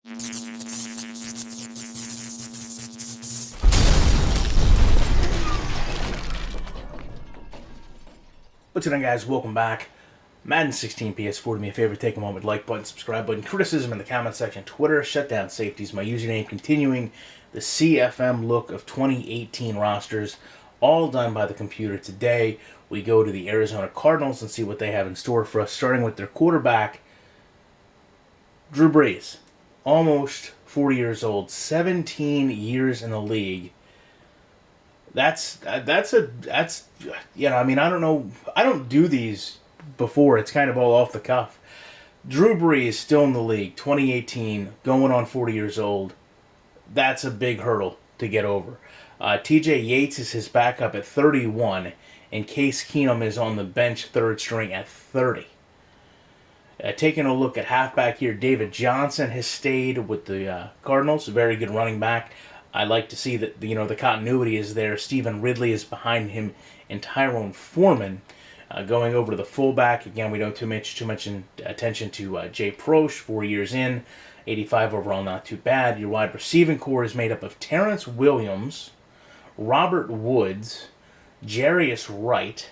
What's going on, guys? Welcome back. Madden 16 PS4, do me a favor, take a moment, like button, subscribe button, criticism in the comment section, Twitter, shutdown safeties, my username, continuing the CFM look of 2018 rosters, all done by the computer. Today, we go to the Arizona Cardinals and see what they have in store for us, starting with their quarterback, Drew Brees. Almost 40 years old, 17 years in the league. That's I mean, I don't know, I don't do these before. It's kind of all off the cuff. Drew Brees still in the league, 2018, going on 40 years old. That's a big hurdle to get over. TJ Yates is his backup at 31, and Case Keenum is on the bench third string at 30. Taking a look at halfback here, David Johnson has stayed with the Cardinals, a very good running back. I like to see that the continuity is there. Stephen Ridley is behind him, and Tyrone Foreman. Going over to the fullback, again, we don't too much attention to Jay Proche, 4 years in, 85 overall, not too bad. Your wide receiving core is made up of Terrence Williams, Robert Woods, Jarius Wright,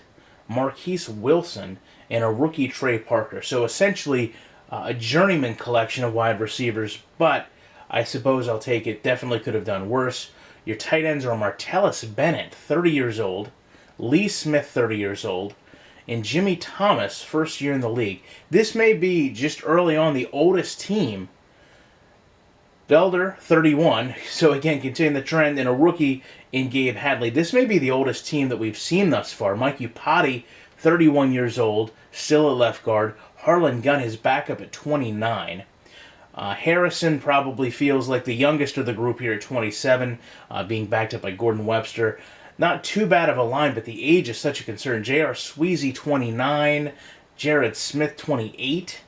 Marquise Wilson, and a rookie Trey Parker. So essentially a journeyman collection of wide receivers, but I suppose I'll take it. Definitely could have done worse. Your tight ends are Martellus Bennett, 30 years old, Lee Smith, 30 years old, and Jimmy Thomas, first year in the league. This may be, just early on, the oldest team. Felder, 31. So again, continuing the trend, and a rookie in Gabe Hadley. This may be the oldest team that we've seen thus far. Mike Upati, 31 years old, still at left guard. Harlan Gunn, his backup at 29. Harrison probably feels like the youngest of the group here at 27, being backed up by Gordon Webster. Not too bad of a line, but the age is such a concern. J.R. Sweezy, 29. Jared Smith, 28.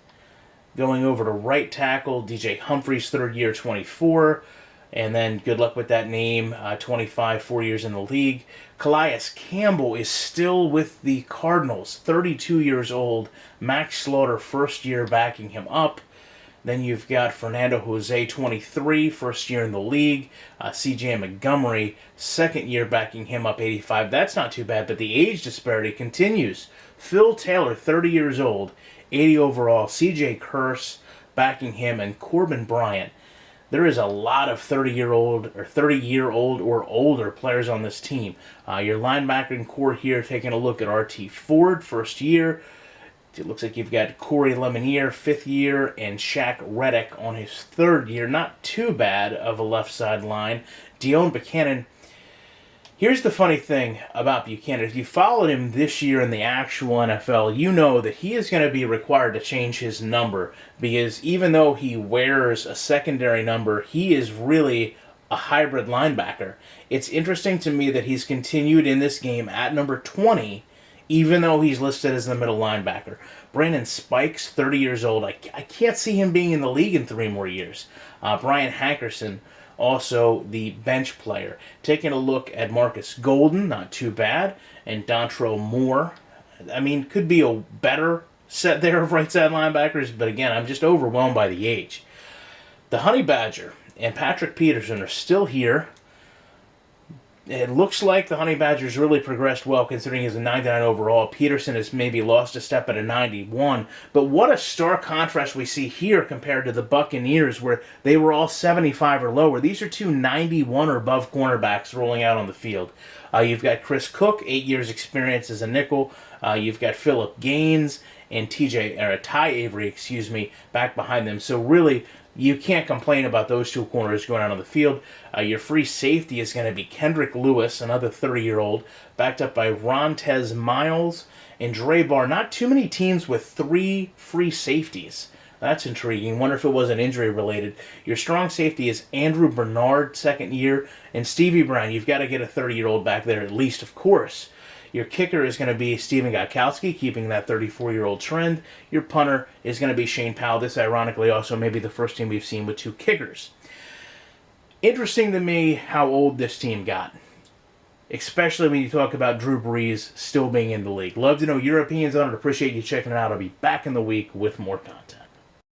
Going over to right tackle, DJ Humphries, third year, 24. And then good luck with that name, 25, 4 years in the league. Calais Campbell is still with the Cardinals, 32 years old. Max Slaughter, first year, backing him up. Then you've got Fernando Jose, 23, first year in the league. C.J. Montgomery, second year, backing him up, 85. That's not too bad, but the age disparity continues. Phil Taylor, 30 years old, 80 overall. C.J. Curse, backing him, and Corbin Bryant. There is a lot of 30-year-old or older players on this team. Your linebacking core here, taking a look at R.T. Ford, first year. It looks like you've got Corey Lemonier, fifth year, and Shaq Reddick on his third year. Not too bad of a left side line. Dion Buchanan. Here's the funny thing about Buchanan. If you followed him this year in the actual NFL, you know that he is going to be required to change his number, because even though he wears a secondary number, he is really a hybrid linebacker. It's interesting to me that he's continued in this game at number 20, even though he's listed as the middle linebacker. Brandon Spikes, 30 years old. I can't see him being in the league in 3 more years. Brian Hankerson, also the bench player. Taking a look at Marcus Golden, not too bad. And Dontrell Moore. I mean, could be a better set there of right side linebackers, but again, I'm just overwhelmed by the age. The Honey Badger and Patrick Peterson are still here. It looks like the Honey Badgers really progressed well, considering he's a 99 overall. Peterson has maybe lost a step at a 91. But what a stark contrast we see here compared to the Buccaneers, where they were all 75 or lower. These are two 91 or above cornerbacks rolling out on the field. You've got Chris Cook, 8 years experience as a nickel. You've got Phillip Gaines and Ty Avery, back behind them. So really, you can't complain about those two corners going out on the field. Your free safety is going to be Kendrick Lewis, another 30-year-old, backed up by Rontez Miles and Dre Barr. Not too many teams with 3 free safeties. That's intriguing. Wonder if it wasn't injury related. Your strong safety is Andrew Bernard, second year, and Stevie Brown. You've got to get a 30-year-old back there at least, of course. Your kicker is going to be Steven Gostkowski, keeping that 34-year-old trend. Your punter is going to be Shane Powell. This, ironically, also may be the first team we've seen with 2 kickers. Interesting to me how old this team got, especially when you talk about Drew Brees still being in the league. Love to know your opinions on it. Appreciate you checking it out. I'll be back in the week with more content.